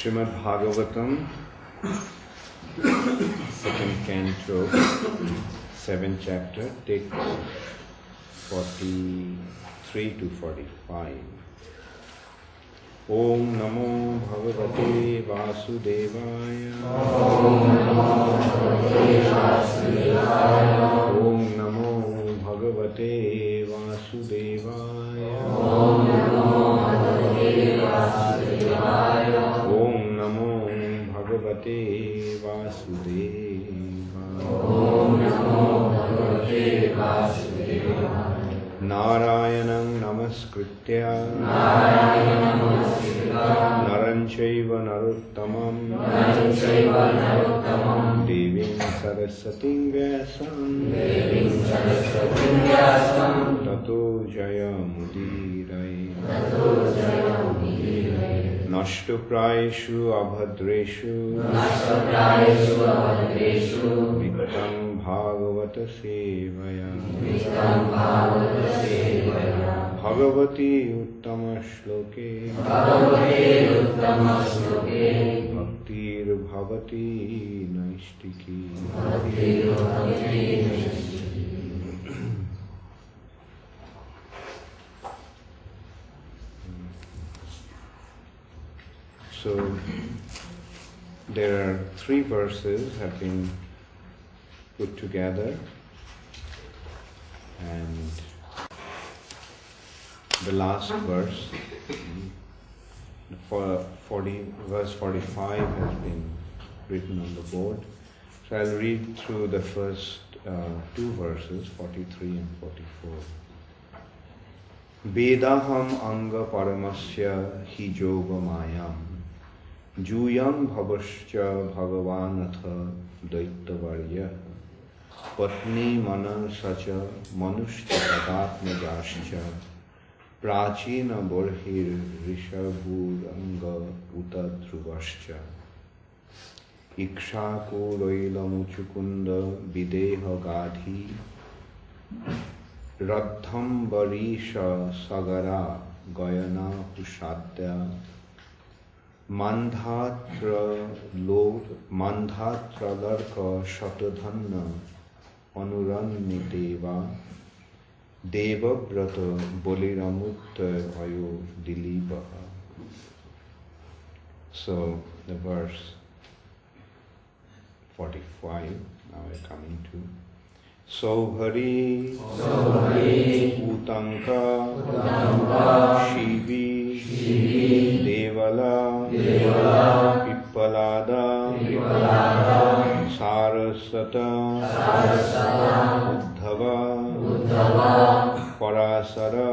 Srimad Bhagavatam, second canto, 7th chapter, text 43 to 45. Om Namo Bhagavate Vasudevaya. Om Namo Bhagavate Vasudevaya. Om Namo Bhagavate Vasudevaya. Om Namo Bhagavate Vasudevaya. Om Namo Bhagavate Vasudevaya. Narayanam Namaskritya Naranchaiva Narottamam Devim Sarasatim Vyasam Tato Jayamudiraye Nashtoprayeshu Abhadreshu Viktam Bhagavata Sevaya Bhagavati Uttama Shloke Bhaktir Bhavati Naistiki. So there are 3 verses have been put together, and the last verse, verse 45, has been written on the board. So I'll read through the first 2 verses, 43 and 44. Vedaham anga paramasya hi yoga mayam juyam bhavascha bhagavanatha daitavarya patni mana sacha manushya padatmajascha prachina borhir rishabhuranga uta dhruvascha ikshako roilamuchukunda videha gadhi radham varisha sagara gayana hushadya mandhatra larka shatadhanna anuranniteva devabrata boliramutta ayo dilibaha. So the verse 45 now we're coming to. So Hari Utanka Shivi Devala Pippalada Sarasata Uddhava Parasara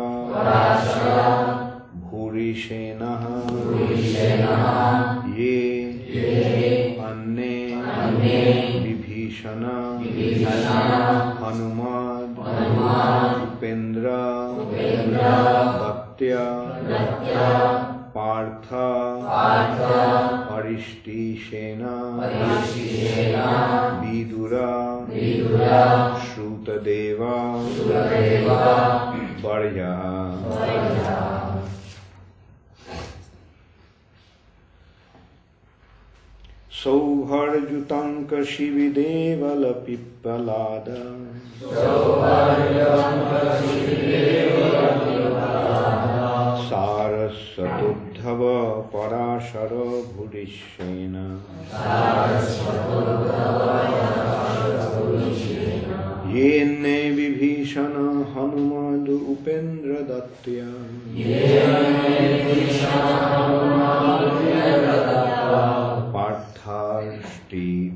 Bhurishenaha Ye Anne Vibhishana Hanumad Upendra Bhaktya Partha Arishti-shena Vidura Shrutadeva Varya. Sauharjutanka Shividevala Pippalada Sarasatudhava Parashara Bhurishena Yene Vibhishana Hanumadu Upendra Dattya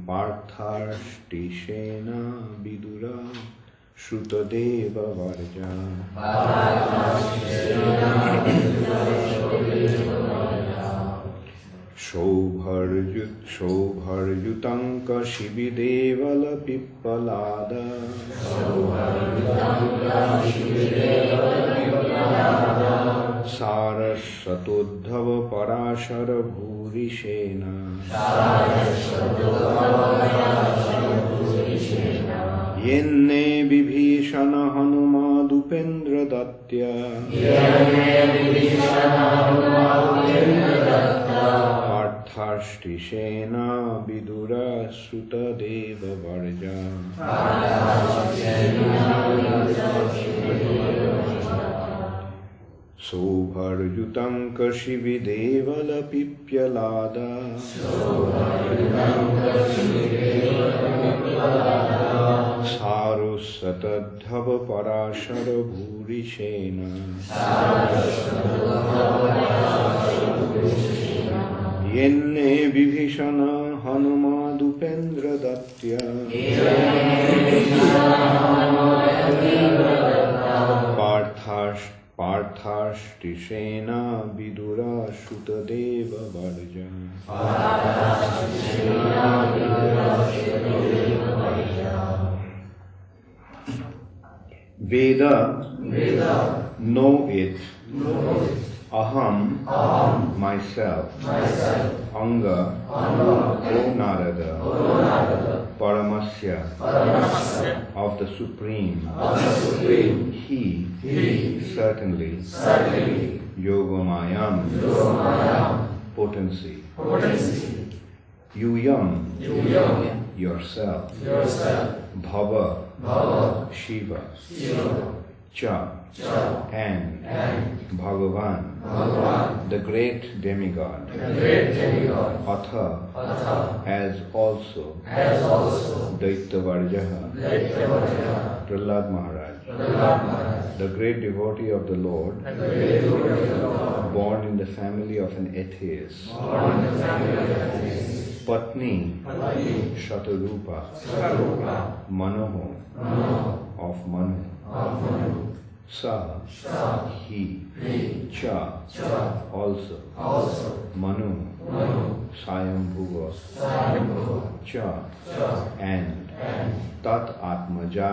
Partharshti Shena Vidura Shrutadeva Varja. Shobharjutanka Shividevala Pippalada Sarasatudhava Parashara Bhurishena Yenne Vibhishana Hanumad-upendra Dattya Partharstishena Vidura Sutadeva Varja Sobharjutam Kashividevala Pipyalada Sarusatadhava Parashara Bhurishena Yenne Vibhishana Hanumadupendra Datya Partharstishena Vidura Sutadeva Varja Veda, know it. Aham, myself. Anga, O Narada. Paramasya, of the Supreme. He, certainly. Yogamayam, potency. Yuyam, yourself. Bhava, Shiva. Cha, and Bhagavan, the great demigod. Atha, as also. Daitavarjaha, Prahlad Maharaj, the great devotee of the Lord, born in the family of an atheist. Patni, Shatarupa, Manoho, of Manu. Sa, he. Cha, also. Manu, Sayambhuva. Cha, and. Tat Atmaja,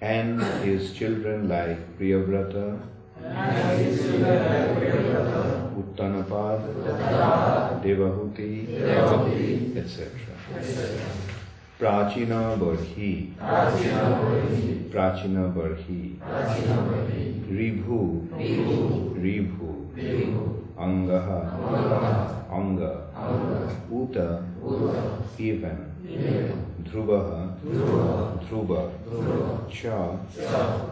and his children like Priyavrata, Uttanapad, Devahuti, etc. Prachina Barhi, Ribhu, Anga, Uta, even, Dhruva, Cha,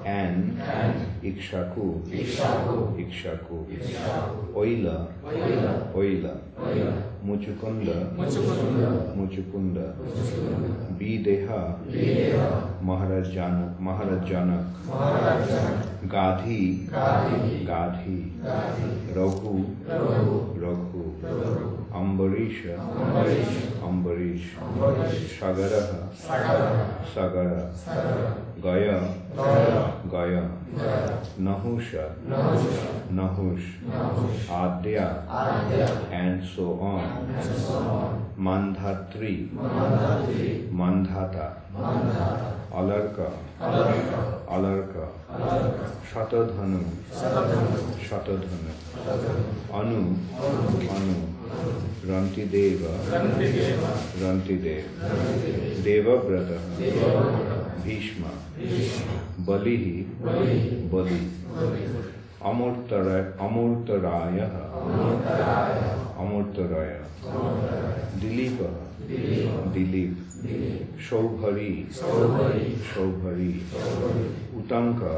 and Ikshaku, Oila, Muchukunda, Videha, Maharaj Janak, Gadhi, Raghu, Ambarish, Sagara, Gaya, Nahush, Adya, and so on. Mandhatri, Mandhata, Alarka, Shatadhanu, Anu, Rantideva, Devabrata, Bhishma, Balihi, Amurtaraya, Dilip, Shobhari, Utanka,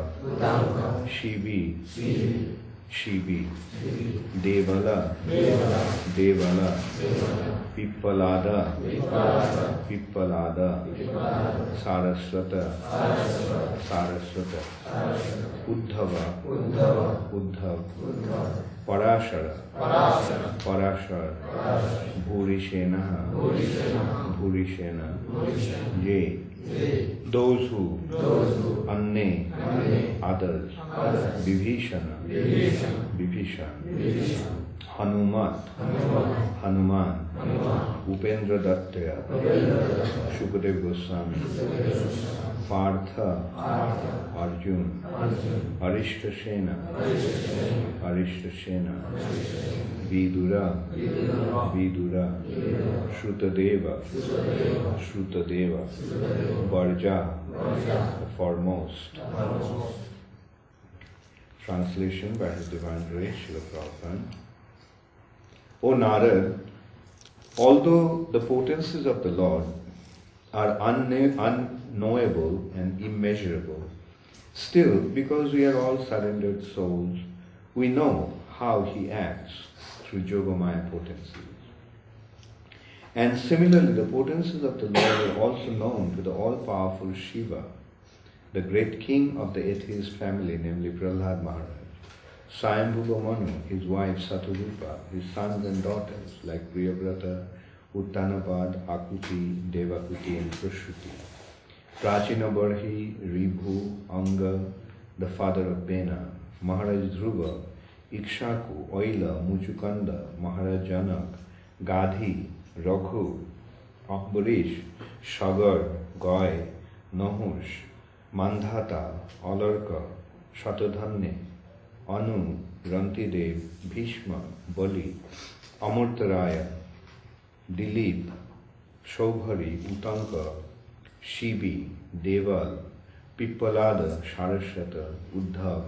Shibi, Devala, Pippalada, Saraswata, Uddhava, Parashara, Bhurishena, Ye, those who, Anne, others, Vibhishan, Hanuman, Upendra Dattaya, Shukadev Goswami, Partha, Arjun, Arishtasena, Vidura, Shrutadeva, Varja, foremost. Translation by His Divine Grace, Srila Prabhupada. O Narad, although the potencies of the Lord are unknowable and immeasurable, still, because we are all surrendered souls, we know how He acts through Yogamaya potencies. And similarly, the potencies of the Lord are also known to the all-powerful Shiva, the great king of the atheist family, namely Prahlad Maharaj, Swayambhuva Manu, his wife Satarupa, his sons and daughters like Priyavrata, Uttanapad, Akuti, Devakuti and Prashruti, Prachina Barhi, Ribhu, Anga, the father of Bena, Maharaj Dhruva, Ikshaku, Oila, Muchukanda, Maharaj Janak, Gadhi, Raghu, Ambarish, Sagar, Goy, Nahush, Mandhata, Alarka, Shatadhanne, Anu, Rantidev, Bhishma, Bali, Amurtaraya, Dilip, Shobhari, Utanka, Shibi, Deval, Pippalada, Saraswata, Uddhav,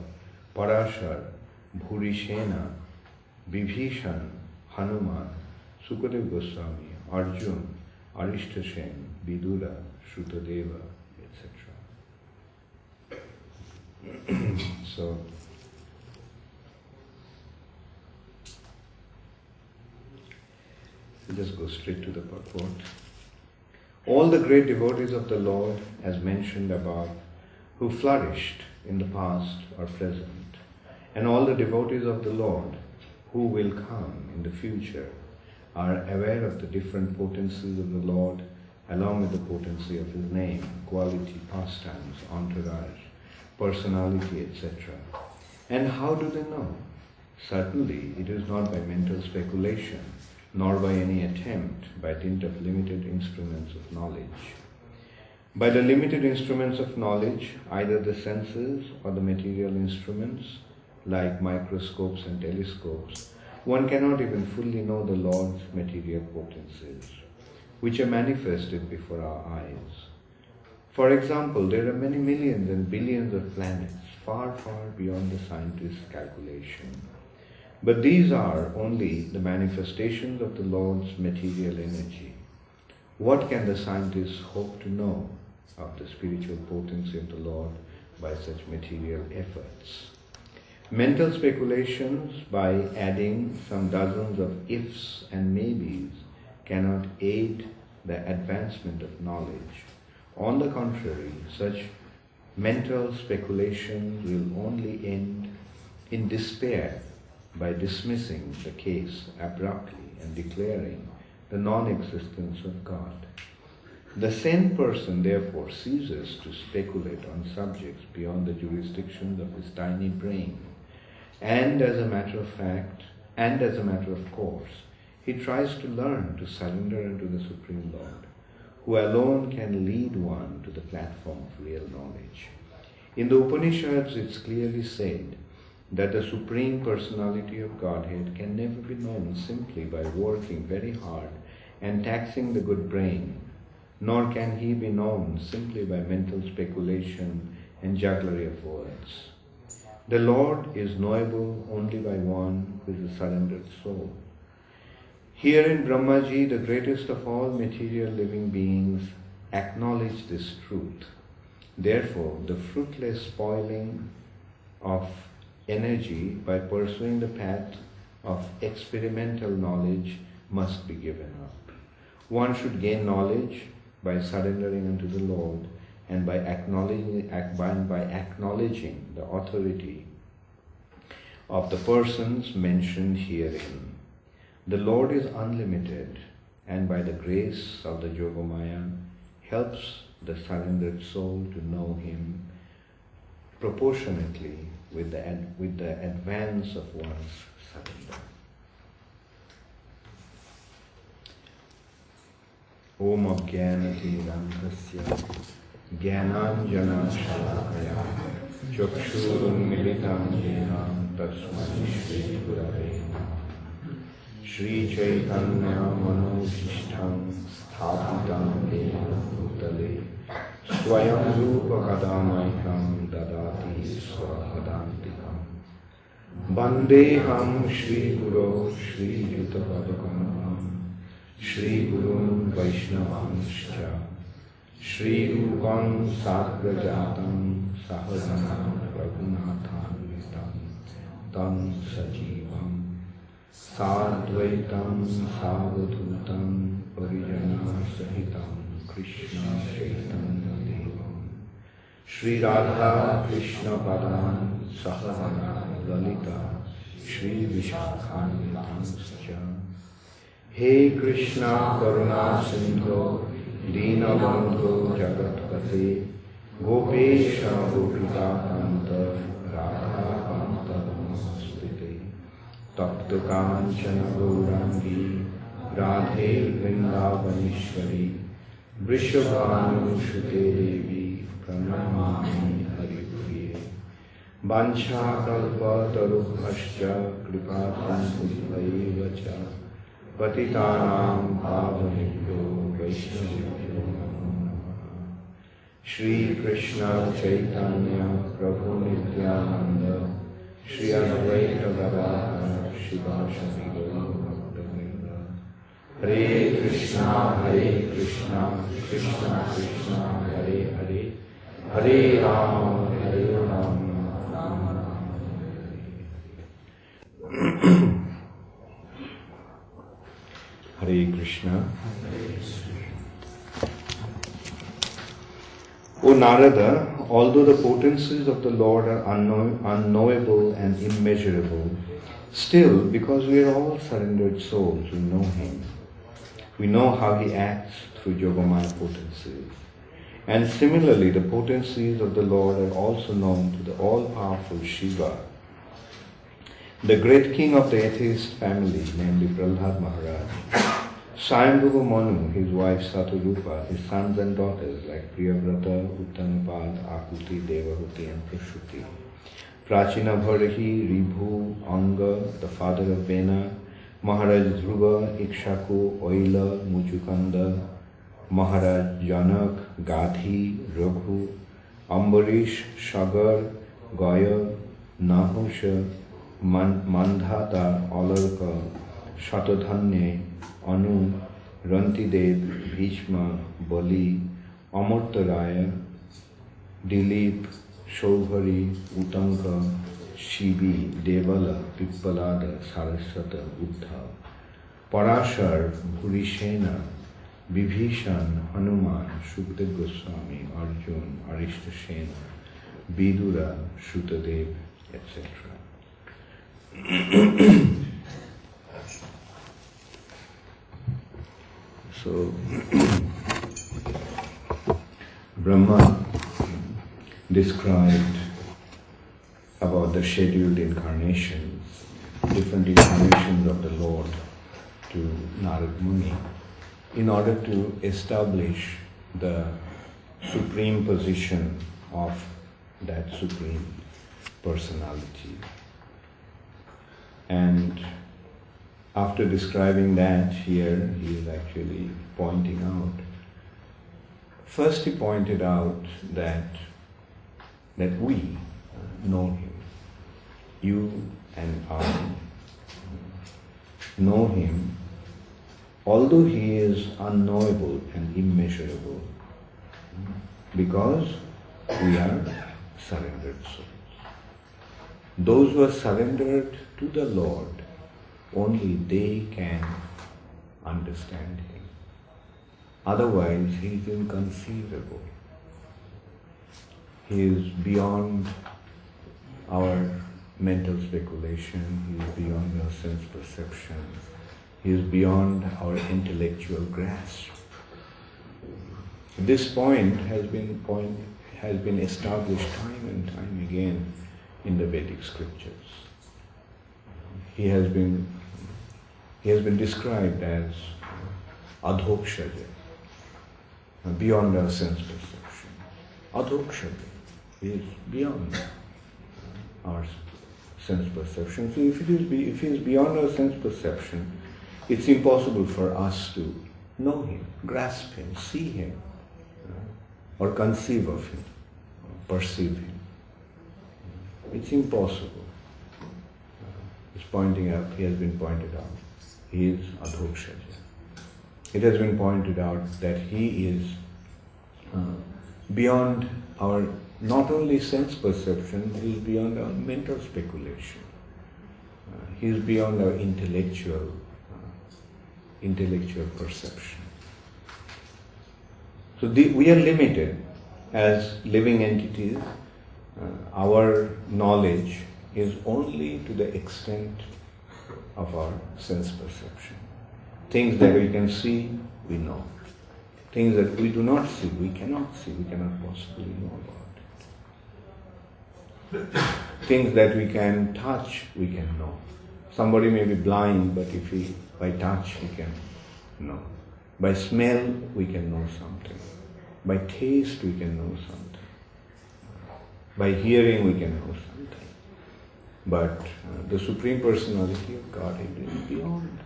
Parashar, Bhurishena, Vibhishan, Hanuman, Sukadev Goswami, Arjun, Arishtashen, Vidura, Shrutadeva, etc. So, we'll just go straight to the purport. All the great devotees of the Lord, as mentioned above, who flourished in the past or present, and all the devotees of the Lord who will come in the future, are aware of the different potencies of the Lord, along with the potency of His name, quality, pastimes, entourage, personality, etc. And how do they know? Certainly, it is not by mental speculation, nor by any attempt by dint of limited instruments of knowledge. By the limited instruments of knowledge, either the senses or the material instruments, like microscopes and telescopes, one cannot even fully know the Lord's material potencies, which are manifested before our eyes. For example, there are many millions and billions of planets, far, far beyond the scientist's calculation. But these are only the manifestations of the Lord's material energy. What can the scientists hope to know of the spiritual potency of the Lord by such material efforts? Mental speculations by adding some dozens of ifs and maybes cannot aid the advancement of knowledge. On the contrary, such mental speculations will only end in despair by dismissing the case abruptly and declaring the non-existence of God. The sane person therefore ceases to speculate on subjects beyond the jurisdiction of his tiny brain, and as a matter of fact, and as a matter of course, he tries to learn to surrender unto the Supreme Lord, who alone can lead one to the platform of real knowledge. In the Upanishads, it's clearly said that the Supreme Personality of Godhead can never be known simply by working very hard and taxing the good brain, nor can He be known simply by mental speculation and jugglery of words. The Lord is knowable only by one who is a surrendered soul. Here in Brahmaji, the greatest of all material living beings acknowledge this truth. Therefore, the fruitless spoiling of energy by pursuing the path of experimental knowledge must be given up. One should gain knowledge by surrendering unto the Lord and by acknowledging the authority of the persons mentioned herein. The Lord is unlimited, and by the grace of the Yogamaya helps the surrendered soul to know Him proportionately with the advance of one's surrender. Om Ajnanatirandhasya Jnananjana Shalakaya Chakshurunmilitam Yena Tasmai Shri Gurave Shri Chaitanya Manobhishtam Sthapitam Yena Bhutale Swayam Rupa Kadamaikam Dadati Swagadantikam Vandeham Shri Guru Shri Yuta Padakam Shri Gurun Vaishnavanscha Shri Rupam Sagrajatam Sahajanam Raghunathan Tam Sajivam Sadvaitam Savadhutam Parijana Sahitam Krishna Chaitanya Devam Shri Radha Krishna Padan Sahasana Lalita Shri Vishakhanitanscha He Krishna Karuna Sindhu Deenabandhu Jagatpate Gopesha Gopika Kanta Radha Kanta Namastite Tapta Kanchana Gaurangi Radhe Vrindavanishwari Vrishabhanu Shute Devi Pranamami Haripriye Vancha Kalpa Tarubhascha Kripa Sambhutaivacha Patitanam Pavanebhyo Vaishnavibhyo Namo Namaha Shri Krishna Chaitanya Prabhu Nityananda Shri Advaita Gadadhar Shivasari Gaura Bhaktavrinda Hare Krishna Krishna Krishna Hare Hare Hare Rama Hare Rama Rama Rama Hare Hare Krishna. O Narada, although the potencies of the Lord are unknowable and immeasurable, still, because we are all surrendered souls, we know Him. We know how He acts through Yogamaya potencies. And similarly, the potencies of the Lord are also known to the all-powerful Shiva, the great king of the atheist family, namely Prahlad Maharaj, Swayambhuva Manu, his wife Saturupa, his sons and daughters like Priyavrata, Uttanapad, Akuti, Devahuti and Prashuti, Prachina Bharahi, Ribhu, Anga, the father of Vena, Maharaj Dhruva, Ikshaku, Oila, Muchukanda, Maharaj Janak, Gadhi, Raghu, Ambarish, Shagar, Gaya, Nahusha, Mandhata, Alarka, Shatadhanya, Anu, Rantidev, Bhishma, Bali, Amurtaraya, Dilip, Shobhari, Utanka, Shibi, Devala, Pippalada, Saraswata, Uddhav, Parashar, Bhurishena, Vibhishan, Hanuman, Shukdev Goswami, Arjun, Arishtasena, Vidura, Shutadev, etc. So, Brahma described about the scheduled incarnations, different incarnations of the Lord to Narad Muni in order to establish the supreme position of that supreme personality. And after describing that here, he is actually pointing out. First he pointed out that we know Him. You and I know Him, although He is unknowable and immeasurable, because we are surrendered souls. Those who are surrendered to the Lord, only they can understand Him. Otherwise, He is inconceivable. He is beyond our mental speculation, He is beyond our sense perception, He is beyond our intellectual grasp. This point has been established time and time again in the Vedic scriptures. He has been described as adhokshaja, beyond our sense perception. Adhokshaja is beyond our sense perception. So if he is beyond our sense perception, it's impossible for us to know Him, grasp Him, see Him, or conceive of Him, perceive Him. It's impossible. is pointing out, he has been pointed out, he is Adhokshaja. It has been pointed out that he is beyond our, not only sense perception, he is beyond our mental speculation. He is beyond our intellectual perception. So we are limited as living entities. Our knowledge is only to the extent of our sense perception. Things that we can see, we know. Things that we do not see, we cannot possibly know about it. Things that we can touch, we can know. Somebody may be blind, but if by touch he can know. By smell we can know something. By taste we can know something. By hearing we can know something. But the Supreme Personality of Godhead is beyond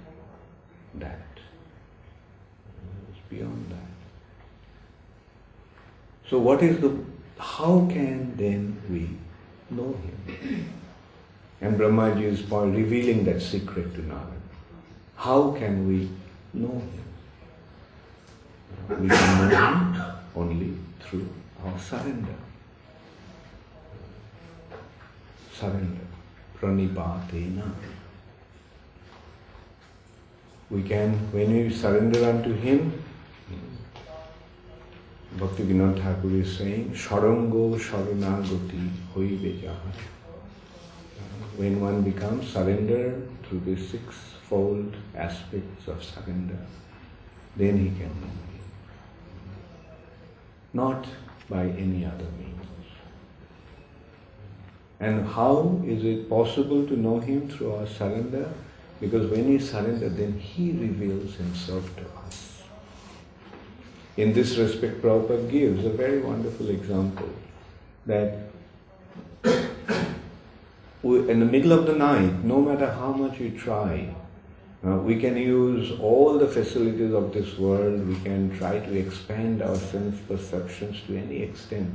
that. It's beyond that. So how can then we know him? And Brahmaji is revealing that secret to Narada. How can we know him? We can know him only through our surrender. Surrender. Pranipatena. We can, when we surrender unto him, Bhakti Vinod Thakur is saying, Sharango Sharanagati Hoibe Jaha. When one becomes surrendered through the sixfold aspects of surrender, then he can know him. Not by any other means. And how is it possible to know him through our surrender? Because when we surrender, then he reveals himself to us. In this respect, Prabhupada gives a very wonderful example that in the middle of the night, no matter how much we try, we can use all the facilities of this world, we can try to expand our sense perceptions to any extent,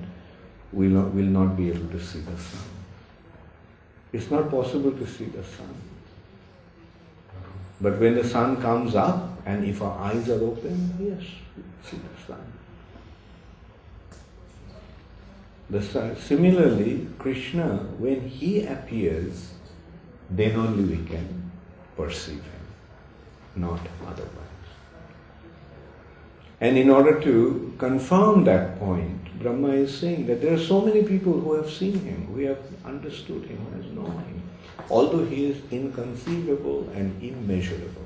we will not be able to see the sun. It's not possible to see the sun. But when the sun comes up, and if our eyes are open, yes, we see the sun. Similarly, Krishna, when he appears, then only we can perceive him, not otherwise. And in order to confirm that point, Brahma is saying that there are so many people who have seen him, who have understood him, who has known him, although he is inconceivable and immeasurable.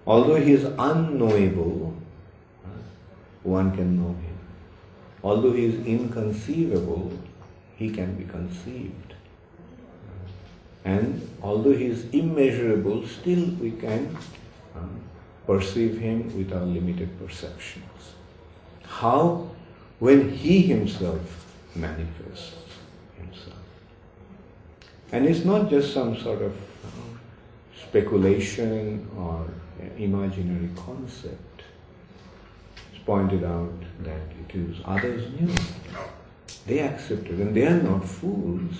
Although he is unknowable, one can know him. Although he is inconceivable, he can be conceived. And although he is immeasurable, still we can perceive him with our limited perceptions. How? When he himself manifests himself. And it's not just some sort of speculation or imaginary concept. It's pointed out that it is others knew. They accepted, and they are not fools.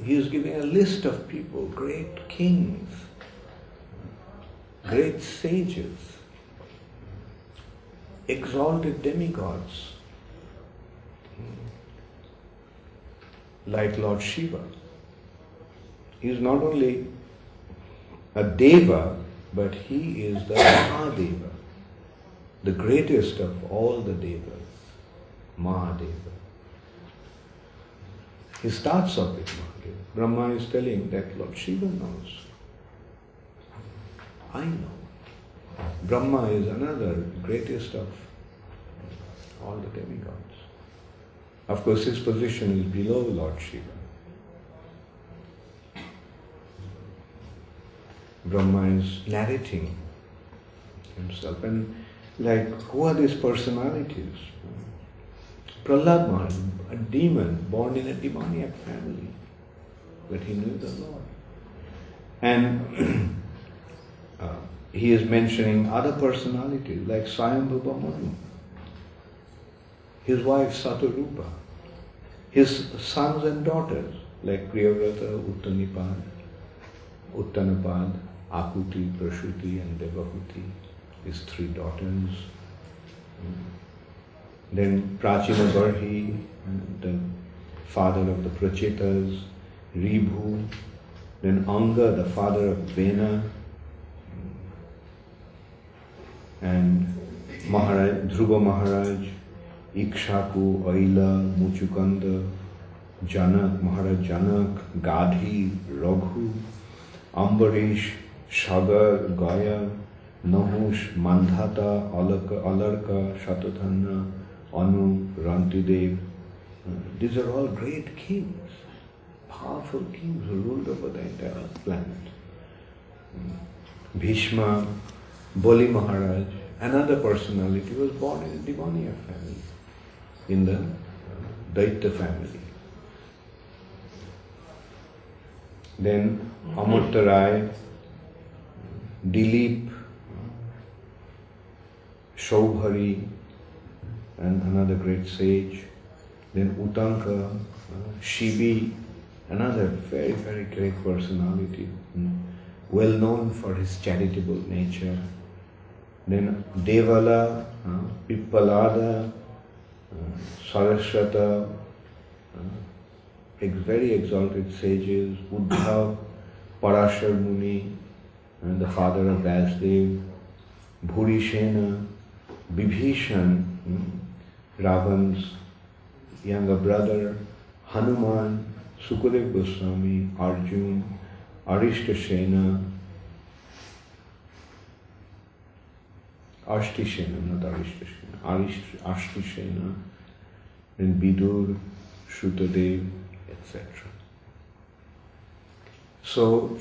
He is giving a list of people, great kings, great sages, exalted demigods, like Lord Shiva. He is not only a Deva, but he is the Mahadeva, the greatest of all the Devas, Mahadeva. He starts off with Mahadeva. Brahma is telling that Lord Shiva knows. I know. Brahma is another greatest of all the demigods. Of course, his position is below Lord Shiva. Brahma is narrating himself. And like, who are these personalities? Prahlad Maharaj, a demon born in a demoniac family, but he knew the Lord. And he is mentioning other personalities like Swayambhuva Manu, his wife Satarupa, his sons and daughters, like Priyavrata, Uttanapad, Akuti, Prasuti and Devahuti, his 3 daughters. Then Prachina Barhi, the father of the Prachetas, Ribhu, then Anga, the father of Vena, and Dhruva Maharaj, Ikshaku, Aila, Muchukanda, Janak, Maharaj Janak, Gadhi, Raghu, Ambarish, Shagar, Gaya, Nahush, Mandhata, Alarka, Shatathanna, Anu, Rantidev. These are all great kings, powerful kings who ruled over the entire planet. Bhishma, Boli Maharaj, another personality, was born in a Devaniya family, in the Daitya family. Then Amarta Rai, Dilip, Shaubhari, and another great sage. Then Utanka, Shibi, another very, very great personality, well known for his charitable nature. Then Devala, Pippalada, Saraswata, very exalted sages, Uddhav, Parashar Muni, and the father of Vyasdev, Bhurishena, Vibhishan, Ravan's younger brother, Hanuman, Sukadev Goswami, Arjun, Ashtishena, then Vidur, Shutadev, etc. So,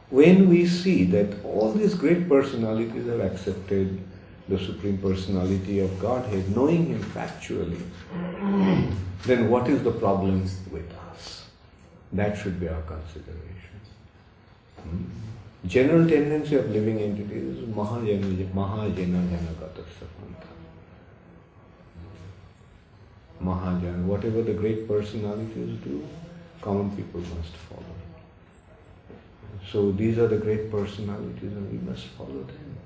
when we see that all these great personalities have accepted the Supreme Personality of Godhead, knowing Him factually, then what is the problem with us? That should be our consideration. General tendency of living entities is Mahajana Janagata Sapanta. Mahajana, whatever the great personalities do, common people must follow. So these are the great personalities and we must follow them.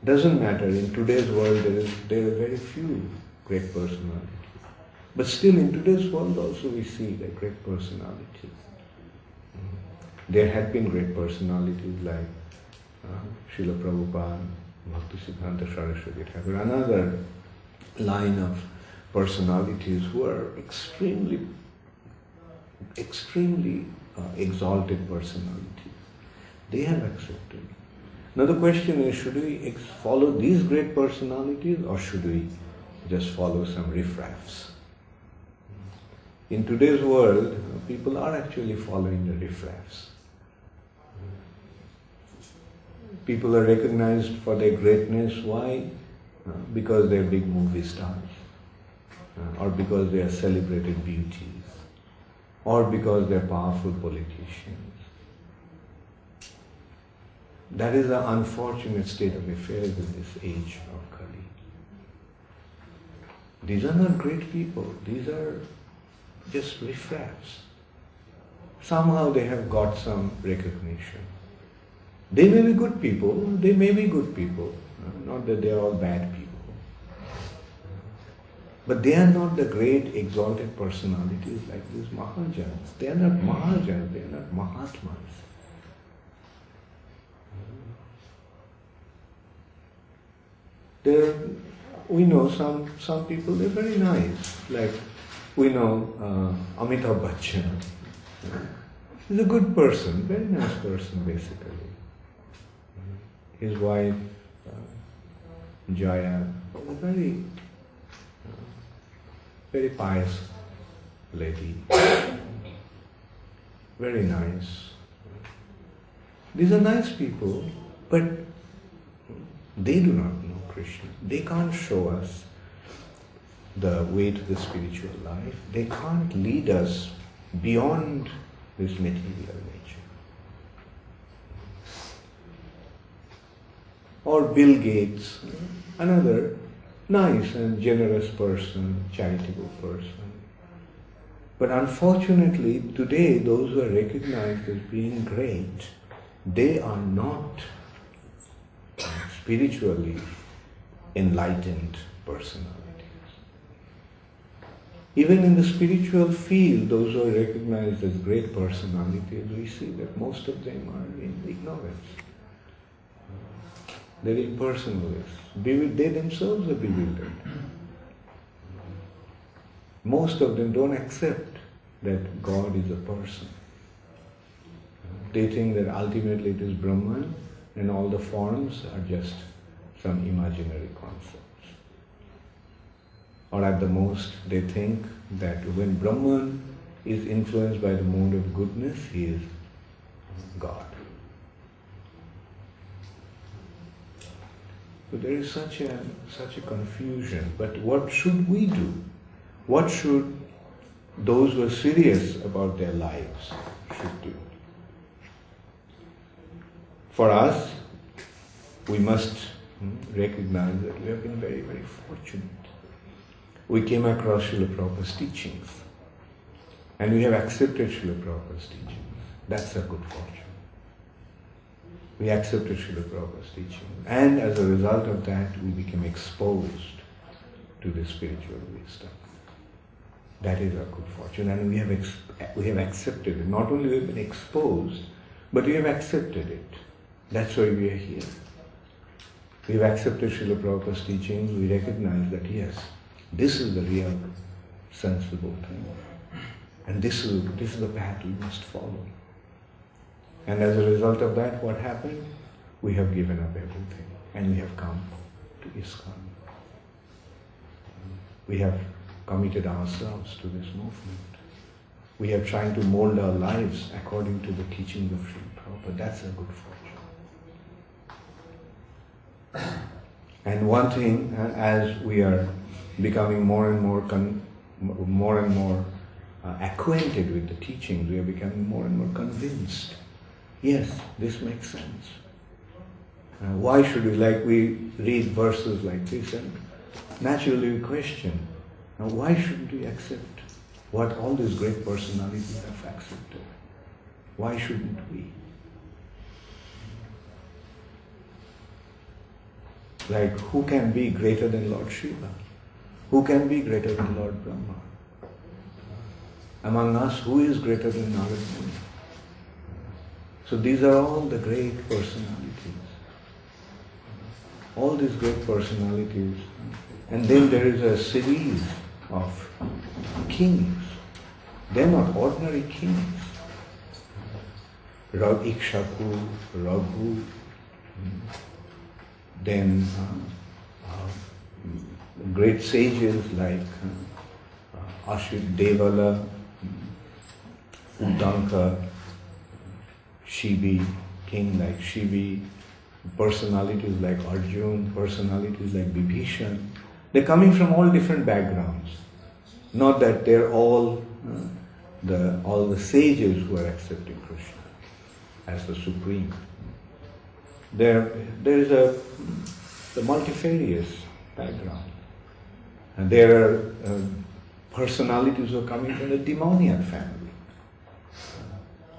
Doesn't matter, in today's world there are very few great personalities. But still in today's world also we see the great personalities. There had been great personalities like Srila Prabhupada, Bhaktisiddhanta Saraswati Thakur, another line of personalities who are extremely exalted personalities. They have accepted. Now the question is, should we follow these great personalities or should we just follow some riffraffs? In today's world, people are actually following the riffraffs. People are recognized for their greatness. Why? Because they're big movie stars, or because they are celebrated beauties, or because they're powerful politicians. That is the unfortunate state of affairs in this age of Kali. These are not great people. These are just riffraffs. Somehow they have got some recognition. They may be good people, not that they are all bad people. But they are not the great exalted personalities like these Mahajanas. They are not Mahajanas, they are not Mahatmas. We know some people, they're very nice. Like we know Amitabh Bachchan. He's a good person, very nice person basically. His wife, Jaya, is a very, very pious lady. Very nice. These are nice people, but they do not know Krishna. They can't show us the way to the spiritual life. They can't lead us beyond this material nature. Or Bill Gates, another nice and generous person, charitable person. But unfortunately, today, those who are recognized as being great, they are not spiritually enlightened personalities. Even in the spiritual field, those who are recognized as great personalities, we see that most of them are in ignorance. They're impersonalists. They themselves are bewildered. Most of them don't accept that God is a person. They think that ultimately it is Brahman and all the forms are just some imaginary concepts. Or at the most, they think that when Brahman is influenced by the mode of goodness, he is God. So there is such a confusion. But what should we do? What should those who are serious about their lives should do? For us, we must recognize that we have been very, very fortunate. We came across Srila Prabhupada's teachings and we have accepted Srila Prabhupada's teachings. That's a good fortune. We accepted Srila Prabhupada's teachings, and as a result of that we became exposed to the spiritual wisdom. That is our good fortune, and we have accepted it. Not only we have been exposed, but we have accepted it. That's why we are here. We have accepted Srila Prabhupada's teachings. We recognize that yes, this is the real sensible thing, and this is the path we must follow. And as a result of that, what happened? We have given up everything and we have come to ISKCON. We have committed ourselves to this movement. We have tried to mold our lives according to the teachings of Srila Prabhupada. That's a good fortune. And one thing, as we are becoming more and more acquainted with the teachings, we are becoming more and more convinced. Yes, this makes sense. Why should we read verses like this and naturally we question, why shouldn't we accept what all these great personalities have accepted? Why shouldn't we? Like, who can be greater than Lord Shiva? Who can be greater than Lord Brahma? Among us, who is greater than Narad Muni? So these are all the great personalities. All these great personalities. And then there is a series of kings. They're not ordinary kings. Ikshaku, Raghu, then great sages like Ashit Devala, Udanka, Shibi, king like Shibi, personalities like Arjun, personalities like Vibhishan. They're coming from all different backgrounds. Not that they're all the sages who are accepting Krishna as the supreme. There is the multifarious background. And there are personalities who are coming from the demoniac family,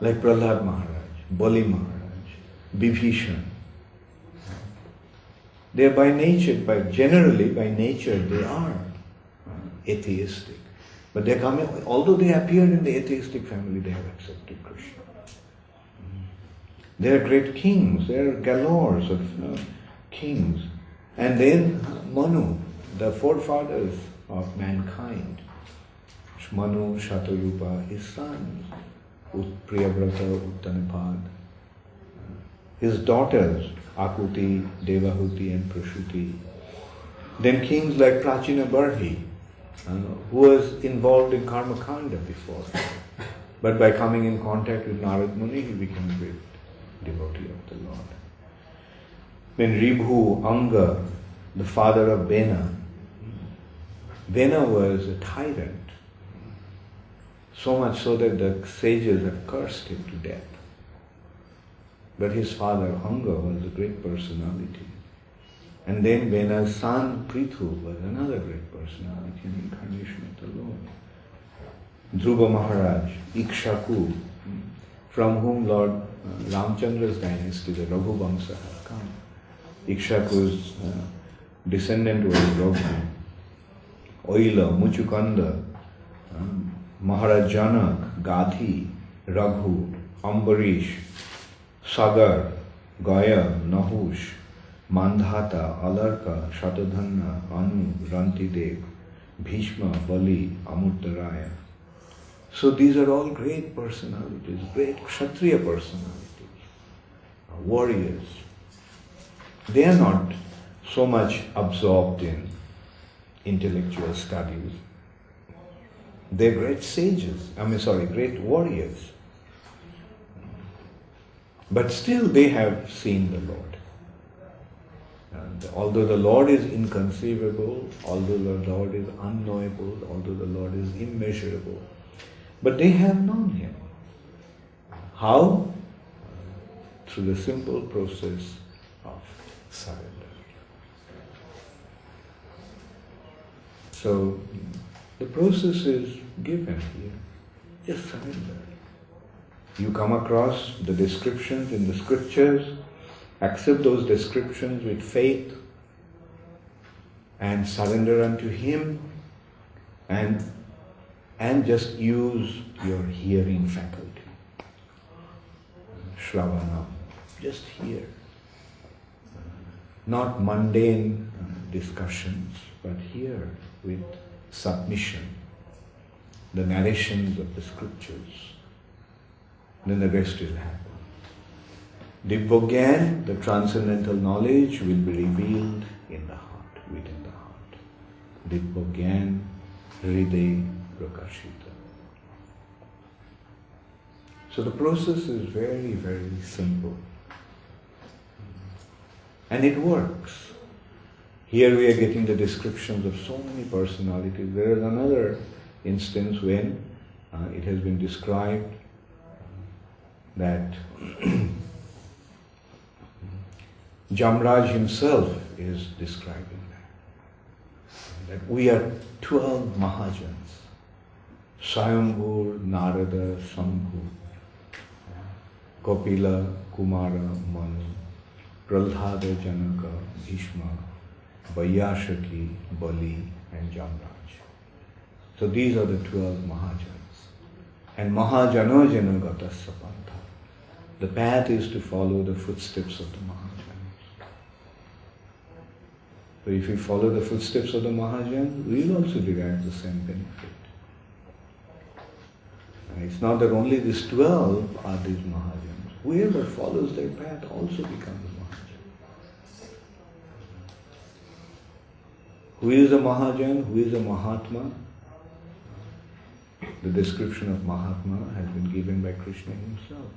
like Prahlad Maharaj, Bali Maharaj, Vibhishan. They are generally by nature, they are atheistic. But they're coming, although they appeared in the atheistic family, they have accepted Krishna. They are great kings, there are galores of kings. And then Manu, the forefathers of mankind. Manu, Shatayupa, his sons, Priyavrata, Uttanapad. His daughters, Akuti, Devahuti and Prashuti. Then kings like Prachina Barhi, who was involved in Karma Kanda before. But by coming in contact with Narad Muni, he became a great devotee of the Lord. Then Ribhu, Anga, the father of Bena. Bena was a tyrant, so much so that the sages have cursed him to death. But his father, Anga, was a great personality. And then Bena's son, Prithu, was another great personality, an incarnation of the Lord. Dhruva Maharaj, Ikshaku, from whom Lord Ramchandra's dynasty, the Raghuvamsa, have come. Ikshaku's descendant was Raghu. Oila, Muchukanda, Maharaj Janak, Gadhi, Raghu, Ambarish, Sagar, Gaya, Nahush, Mandhata, Alarka, Shatadhanna, Anu, Rantidev, Bhishma, Bali, Amurtaraya. So these are all great personalities, great Kshatriya personalities, warriors. They are not so much absorbed in intellectual studies. They're great sages, great warriors. But still they have seen the Lord. And although the Lord is inconceivable, although the Lord is unknowable, although the Lord is immeasurable, but they have known Him. How? Through the simple process of surrender. So the process is given here. Just surrender. You come across the descriptions in the scriptures, accept those descriptions with faith and surrender unto Him, and just use your hearing faculty. Shravana, just hear. Not mundane discussions, but hear with submission the narrations of the scriptures. Then the rest will happen. Dibbogyan, the transcendental knowledge, will be revealed in the heart, within the heart. Dibbogyan, Hriday, Prakashita. So the process is very, very simple. And it works. Here we are getting the descriptions of so many personalities. There is another instance when it has been described that Jamraj himself is describing that we are 12 Mahajans. Swayambhur, Narada, Sambhu, Kapila, Kumara, Manu, Prahlada, Janaka, Bhishma, Vaiyashaki, Bali and Jamraj. So these are the 12 Mahajans. And Mahajano Janagata Sapantha. The path is to follow the footsteps of the Mahajans. So if we follow the footsteps of the Mahajans, we will also derive the same benefit. And it's not that only these 12 are these Mahajans. Whoever follows their path also becomes Mahajan. Who is a Mahajan? Who is a Mahatma? The description of Mahatma has been given by Krishna himself.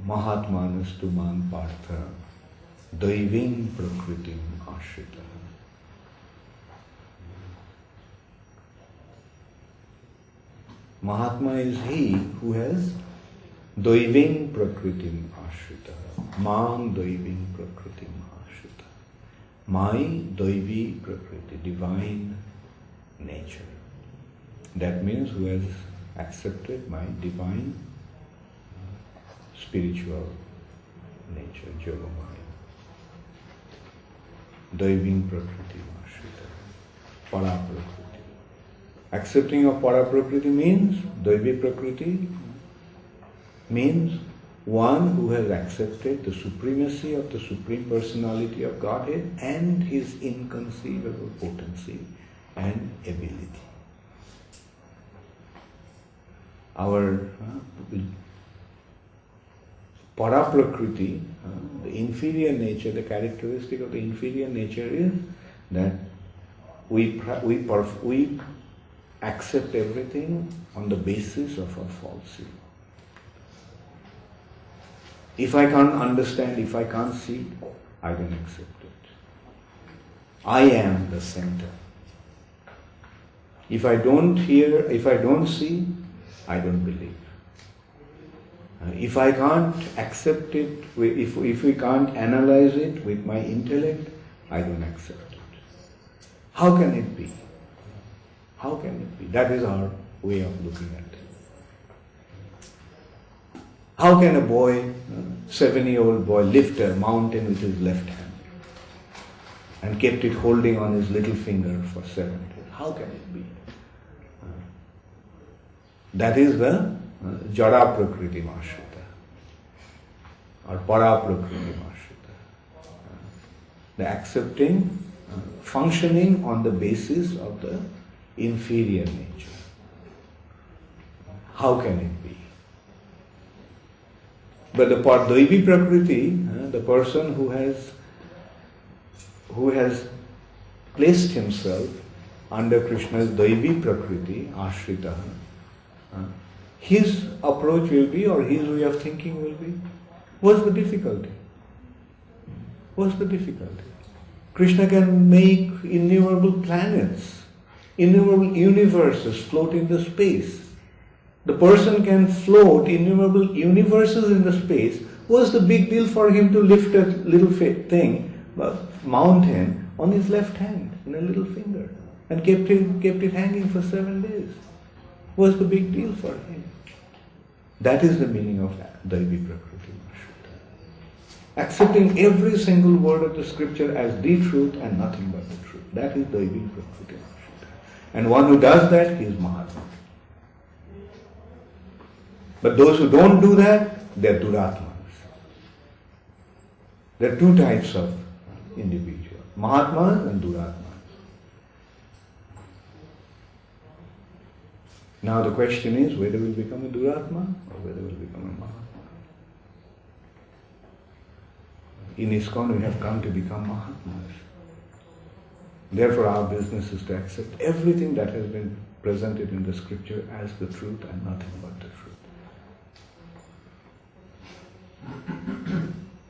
Mahatmanastu man partha daiving prakritim ashrita. Mahatma is he who has daiving prakritim ashrita. Mam daiving prakritim ashrita. My daivi prakriti, divine nature. That means who has accepted my divine spiritual nature, Yogamaya. Daiving prakriti ashrita. Para prakriti. Accepting of para prakriti means, Daivi prakriti means one who has accepted the supremacy of the Supreme Personality of Godhead and His inconceivable potency and ability. Our para-prakriti, the inferior nature, the characteristic of the inferior nature is that we accept everything on the basis of a false ego. If I can't understand, if I can't see, I don't accept it. I am the center. If I don't hear, if I don't see, I don't believe. If I can't accept it, if we can't analyze it with my intellect, I don't accept it. How can it be? How can it be? That is our way of looking at it. How can a boy, 7-year-old boy, lift a mountain with his left hand and kept it holding on his little finger for 7 days? How can it be? That is the Jada Prakriti Mashrita or Para Prakriti Mashrita. The accepting, functioning on the basis of the inferior nature. How can it be? But the Daivi Prakriti, the person who has placed himself under Krishna's Daivi Prakriti, Ashrita, his approach will be, or his way of thinking will be, what's the difficulty? What's the difficulty? Krishna can make innumerable planets, innumerable universes float in the space. The person can float innumerable universes in the space. What's the big deal for him to lift a little thing, a mountain, on his left hand, in a little finger, and kept it hanging for 7 days? What's the big deal for him? That is the meaning of Daivi Prakriti Mashrita. Accepting every single word of the scripture as the truth and nothing but the truth. That is Daivi Prakriti Mashrita. And one who does that, he is Mahatma. But those who don't do that, they are Duratmas. There are two types of individuals, Mahatmas and Duratmas. Now the question is whether we'll become a Duratma or whether we'll become a Mahatma. In ISKCON we have come to become Mahatmas. Therefore our business is to accept everything that has been presented in the scripture as the truth and nothing but the truth.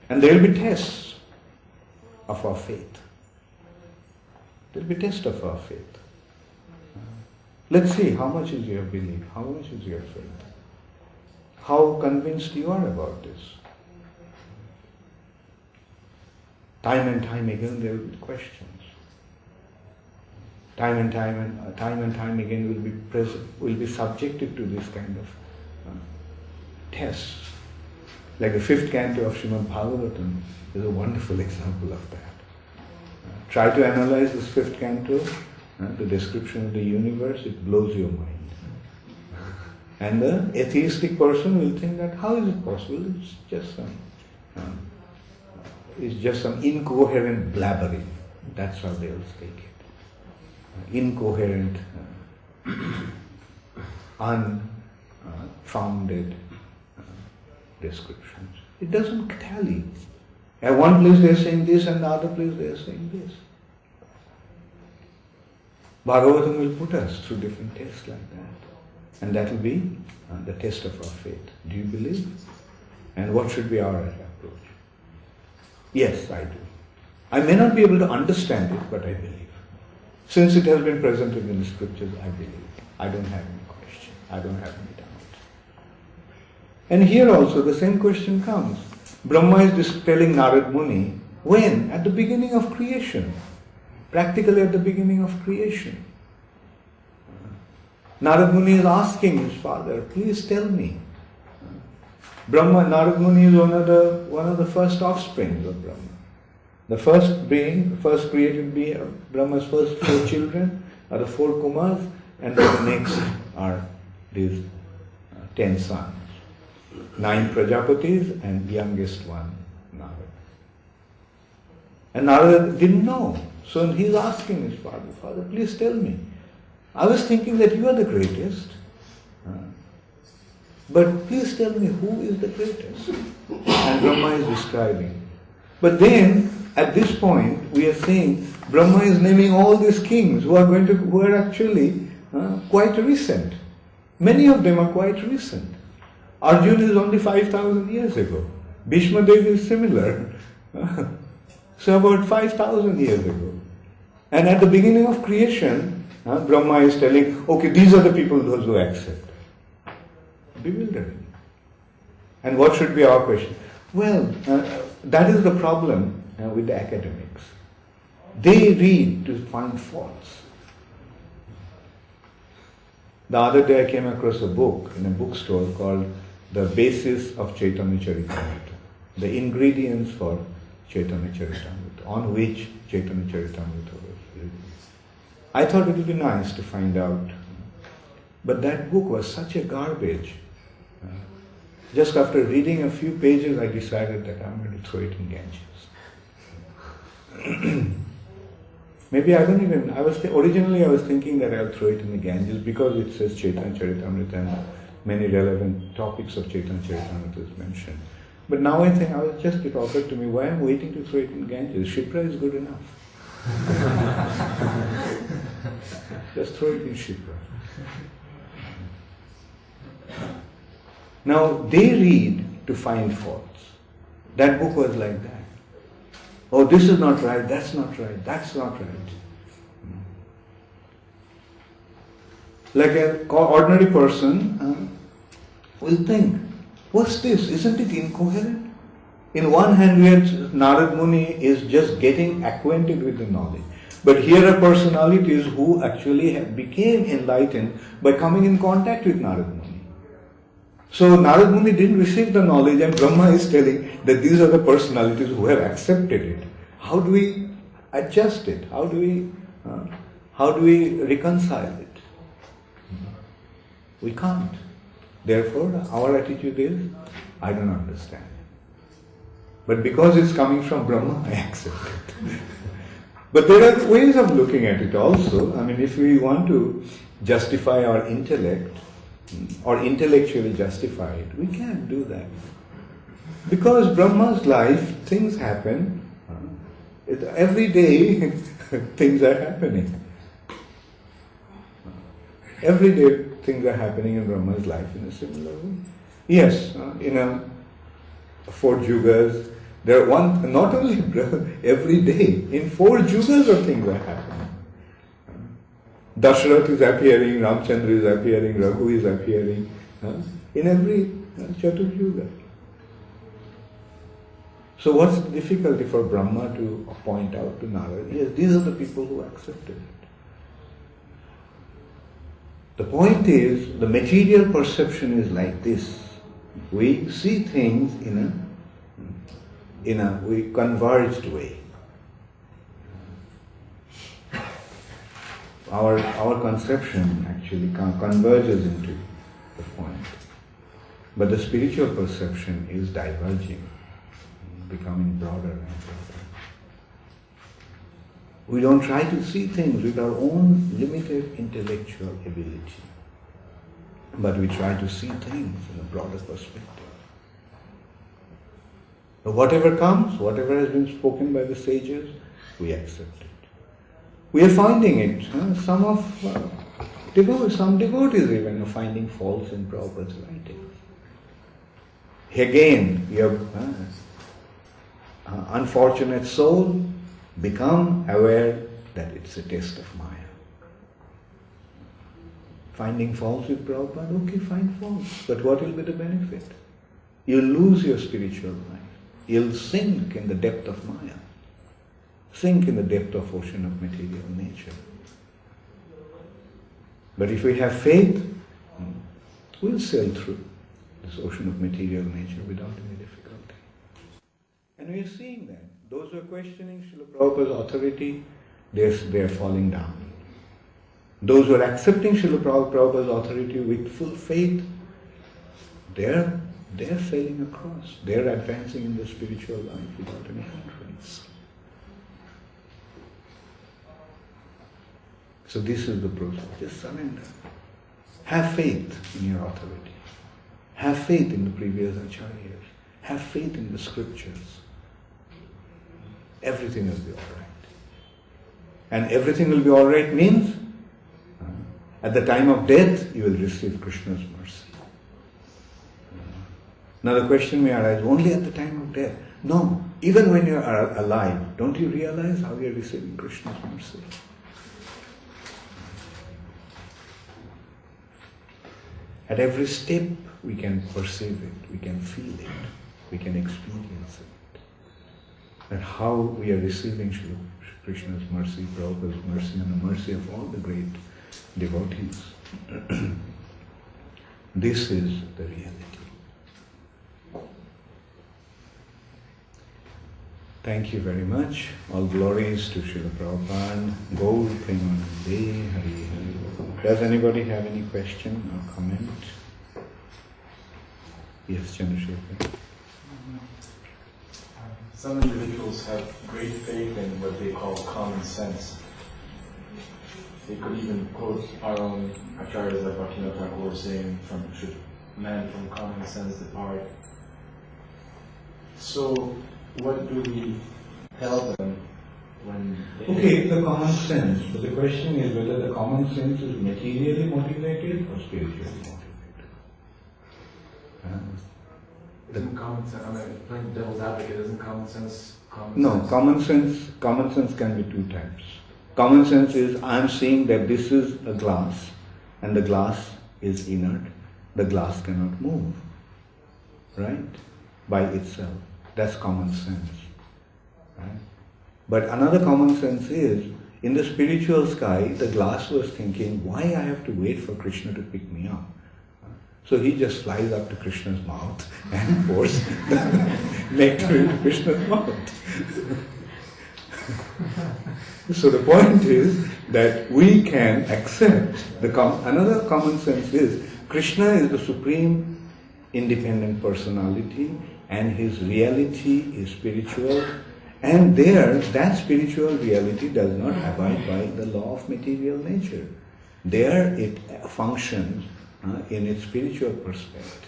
And there will be tests of our faith. There will be tests of our faith. Let's see how much is your belief, how much is your faith, how convinced you are about this. Time and time again there will be questions. Time and time again will be subjected to this kind of tests. Like the 5th canto of Srimad Bhagavatam is a wonderful example of that. Try to analyze this 5th canto, the description of the universe, it blows your mind. And the atheistic person will think that how is it possible? It's just some incoherent blabbering. That's how they will take it. Incoherent, unfounded descriptions. It doesn't tally. At one place they are saying this and the other place they are saying this. Bhagavatam will put us through different tests like that. And that will be the test of our faith. Do you believe? And what should be our approach? Yes, I do. I may not be able to understand it, but I believe. Since it has been presented in the scriptures, I believe. I don't have any question. I don't have any doubt. And here also the same question comes. Brahma is just telling Narad Muni, when? At the beginning of creation. Practically at the beginning of creation. Narad Muni is asking his father, please tell me. Narad Muni is one of the first offsprings of Brahma. The first being, the first created being, Brahma's first 4 children are the 4 Kumars, and the next are these 10 sons. 9 Prajapatis and youngest one, Narad. And Narad didn't know. So he's asking his father, please tell me. I was thinking that you are the greatest. But please tell me who is the greatest. And Brahma is describing. But then, at this point, we are saying, Brahma is naming all these kings who are actually quite recent. Many of them are quite recent. Arjuna is only 5,000 years ago. Bhishma Dev is similar. So about 5,000 years ago. And at the beginning of creation, Brahma is telling, okay, these are the people those who accept. Bewildering. And what should be our question? Well, that is the problem with the academics. They read to find faults. The other day I came across a book in a bookstore called The Basis of Chaitanya Charitamrita, the ingredients for Chaitanya Charitamrita, on which Chaitanya Charitamrita was written. I thought it would be nice to find out, but that book was such a garbage. Just after reading a few pages, I decided that I'm going to throw it in Ganges. Maybe I don't even, originally I was thinking that I'll throw it in the Ganges because it says Chaitanya Charitamrita and many relevant topics of Chaitanya Charitamrita is mentioned. But now I think, it occurred to me, why I'm waiting to throw it in Ganges? Shipra is good enough. Just throw it in Shipra. Now, they read to find faults. That book was like that. Oh, this is not right, that's not right, that's not right. Like an ordinary person will think, what's this? Isn't it incoherent? In one hand, we have Narad Muni is just getting acquainted with the knowledge. But here are personalities who actually became enlightened by coming in contact with Narad Muni. So Narad Muni didn't receive the knowledge and Brahma is telling that these are the personalities who have accepted it. How do we adjust it? How do we reconcile it? We can't. Therefore, our attitude is, I don't understand. But because it's coming from Brahma, I accept it. But there are ways of looking at it also. I mean, if we want to justify our intellect, or intellectually justify it, we can't do that. Because Brahma's life, things happen. Every day, things are happening. Every day, things are happening in Brahma's life in a similar way. Yes, in 4 yugas, there are not only every day, in 4 yugas of things are happening. Dasharath is appearing, Ramchandra is appearing, Raghu is appearing, in every Chatur Yuga. So what's the difficulty for Brahma to point out to Narada? Yes, these are the people who accepted it. The point is, the material perception is like this. We see things in a converged way. Our conception actually converges into the point. But the spiritual perception is diverging, becoming broader and broader. We don't try to see things with our own limited intellectual ability, but we try to see things in a broader perspective. But whatever comes, whatever has been spoken by the sages, we accept it. We are finding it. Some devotees even are finding faults in Prabhupada's writings. Again, your unfortunate soul become aware that it's a test of Maya. Finding faults with Prabhupada, okay, find faults, but what will be the benefit? You'll lose your spiritual life. You'll sink in the depth of Maya. Sink in the depth of ocean of material nature. But if we have faith, we'll sail through this ocean of material nature without any difficulty. And we are seeing that. Those who are questioning Srila Prabhupada's authority, they are falling down. Those who are accepting Srila Prabhupada's authority with full faith, they're sailing across. They're advancing in the spiritual life without any hindrance. So this is the process. Just surrender. Have faith in your authority. Have faith in the previous acharyas. Have faith in the scriptures. Everything will be all right. And everything will be all right means at the time of death you will receive Krishna's mercy. Now the question may arise, only at the time of death? No, even when you are alive, don't you realize how you are receiving Krishna's mercy? At every step we can perceive it, we can feel it, we can experience it. And how we are receiving Krishna's mercy, Prabhupada's mercy, and the mercy of all the great devotees. This is the reality. Thank you very much. All glories to Srila Prabhupada. Gaur Premanande Hari Hari. Does anybody have any question or comment? Yes, Chandrasekhar. Some individuals have great faith in what they call common sense. They could even quote our own acharyas like Bhaktivinoda Thakur saying, should man from common sense depart. So, what do we tell them when they... Okay, the common sense. But the question is whether the common sense is materially motivated or spiritually motivated. Isn't common sense, I mean, playing devil's advocate, isn't common sense No, sense? common sense can be two types. Common sense is, I am seeing that this is a glass and the glass is inert. The glass cannot move, right? By itself. That's common sense, right? But another common sense is, in the spiritual sky, the glass was thinking, why I have to wait for Krishna to pick me up? So he just flies up to Krishna's mouth and pours the nectar into Krishna's mouth. So the point is that we can accept another common sense is Krishna is the supreme independent personality and his reality is spiritual, and that spiritual reality does not abide by the law of material nature. There it functions in its spiritual perspective.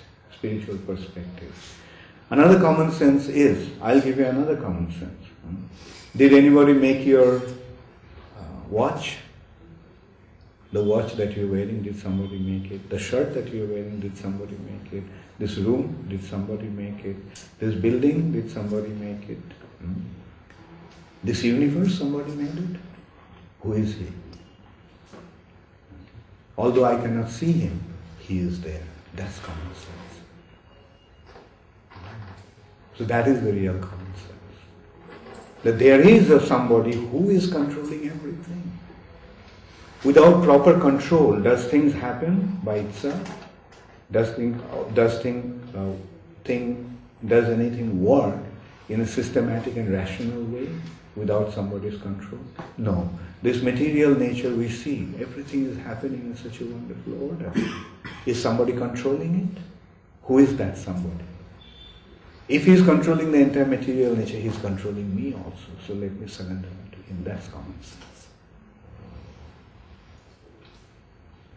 Another common sense is, I'll give you another common sense. Did anybody make your watch? The watch that you're wearing, did somebody make it? The shirt that you're wearing, did somebody make it? This room, did somebody make it? This building, did somebody make it? This universe, somebody made it? Who is he? Although I cannot see him, he is there. That's common sense. So that is the real common sense. That there is a somebody who is controlling everything. Without proper control, does things happen by itself? Does anything work in a systematic and rational way without somebody's control? No. This material nature we see, everything is happening in such a wonderful order. Is somebody controlling it? Who is that somebody? If he is controlling the entire material nature, he is controlling me also. So let me surrender to him. That's common sense.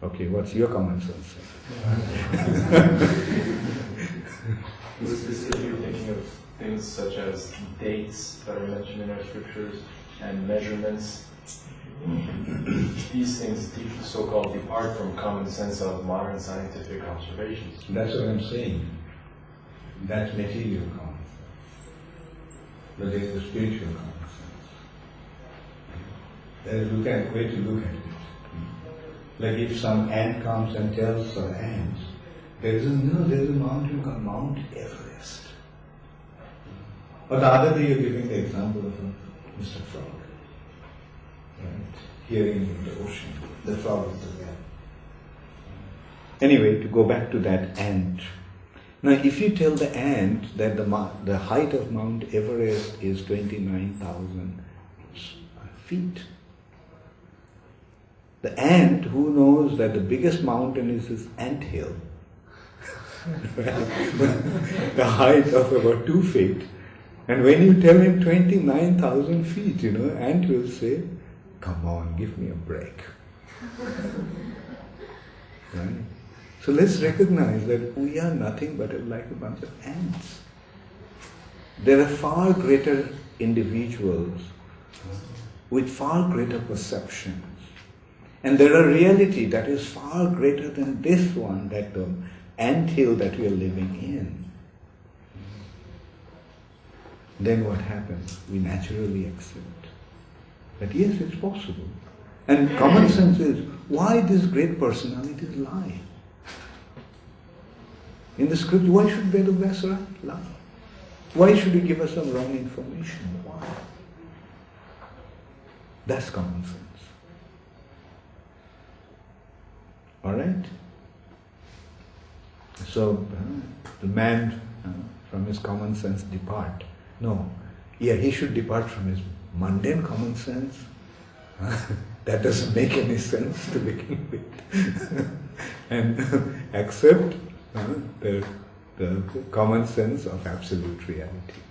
Okay, what's your common sense? Specifically thinking of things such as dates that are mentioned in our scriptures and measurements. These things so-called depart from common sense of modern scientific observations. That's what I'm saying. That's material common sense. But there is the spiritual common sense. There is a way to look at it. Like if some ant comes and tells some ants, there is a mountain called Mount Everest. Or the other day you're giving the example of Mr. Frog. Right? Hearing in the ocean, the frog is the well. Anyway, to go back to that ant. Now, if you tell the ant that the height of Mount Everest is 29,000 feet, the ant who knows that the biggest mountain is this ant hill, the height of about 2 feet, and when you tell him 29,000 feet, ant will say, come on, give me a break. Right? So let's recognize that we are nothing but like a bunch of ants. There are far greater individuals with far greater perceptions. And there are reality that is far greater than this one, that the anthill that we are living in. Then what happens? We naturally accept that yes, it's possible. And common sense is, why these great personalities lie? In the script, why should Vedavasara lie? Why should he give us some wrong information? Why? That's common sense. Alright? So, the man from his common sense depart. No. Yeah, he should depart from his mundane common sense. That doesn't make any sense to begin with. And accept the common sense of absolute reality.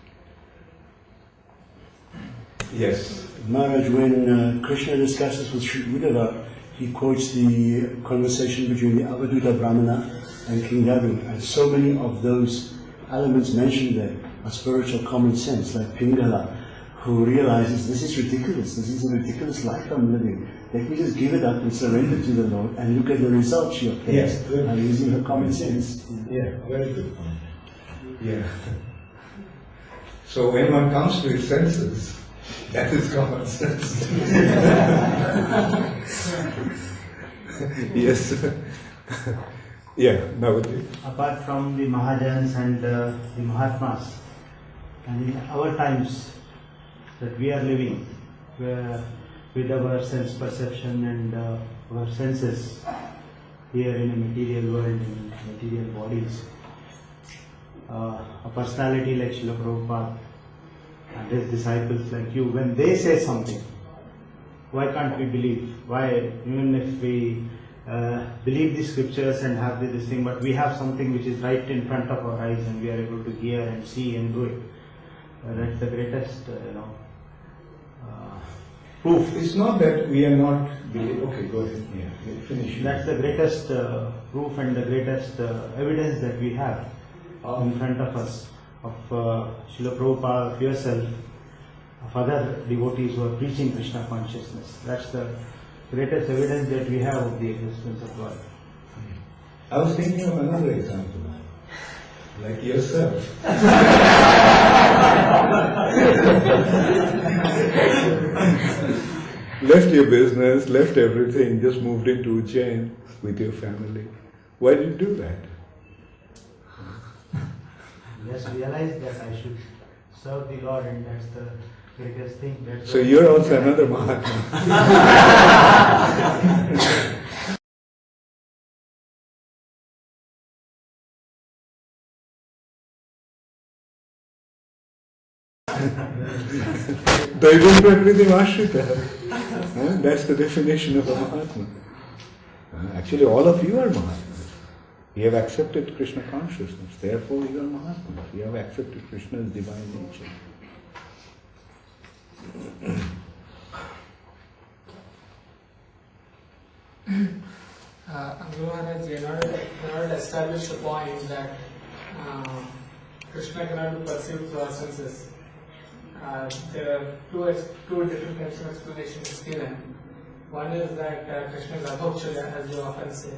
Yes. Maharaj, when Krishna discusses with Sri Uddhava, he quotes the conversation between the Avadhuta Brahmana and King Yadu, and so many of those elements mentioned there are spiritual common sense, like Pingala, who realizes this is ridiculous, this is a ridiculous life I'm living. Let me just give it up and surrender to the Lord and look at the results she obtains by using her common sense. Yeah, very good point. Yeah. So when one comes to his senses, that is common sense. Yes. Yeah, Navadip. Apart from the Mahajans and the Mahatmas, and in our times that we are living, where with our sense perception and our senses here in a material world, in material bodies, a personality like Srila Prabhupada and his disciples like you, when they say something, why can't we believe? Why, even if we believe the scriptures and have this thing, but we have something which is right in front of our eyes and we are able to hear and see and do it. That's the greatest, proof. It's not that we are not believing. Okay, go ahead. Yeah, finish. That's the greatest proof and the greatest evidence that we have in front of us of Srila Prabhupada, of yourself, of other devotees who are preaching Krishna consciousness. That's the greatest evidence that we have of the existence of God. I was thinking of another example, like yourself. Left your business, left everything, just moved into Ujjain with your family. Why did you do that? Just realized that I should serve the Lord, and that's the greatest thing. So you're also another Mahatma. Daivam Prakriti Vashrita. That's the definition of a Mahatma. Actually, all of you are Mahatmas. You have accepted Krishna consciousness, therefore you are Mahatmas. You have accepted Krishna's divine nature. Guru Maharaj, in order to establish the point that Krishna cannot be perceived through our senses, there are two different types of explanations given. One is that Krishna is abhokshaya, as you often say,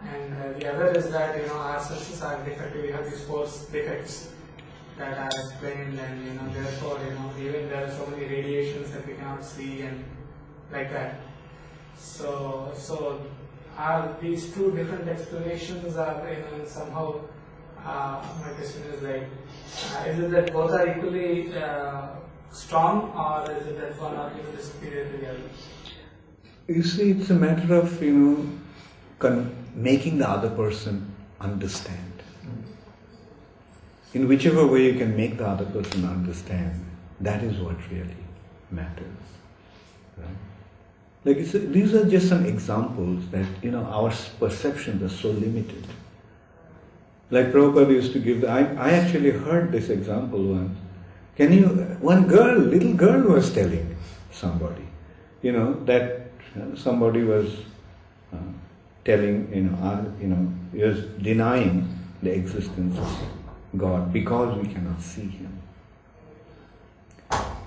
and the other is that our senses are defective. We have these four defects that are explained, and therefore even there are so many radiations that we cannot see and like that. So are these two different explanations are somehow my question is like, is it that both are equally strong, or is it that one argument is superior to the other? You see, it's a matter of making the other person understand. In whichever way you can make the other person understand, that is what really matters. Right? Like these are just some examples that our perceptions are so limited. Like Prabhupada used to give. I actually heard this example once. One little girl was telling somebody, that somebody was telling, he was denying the existence of God because we cannot see Him.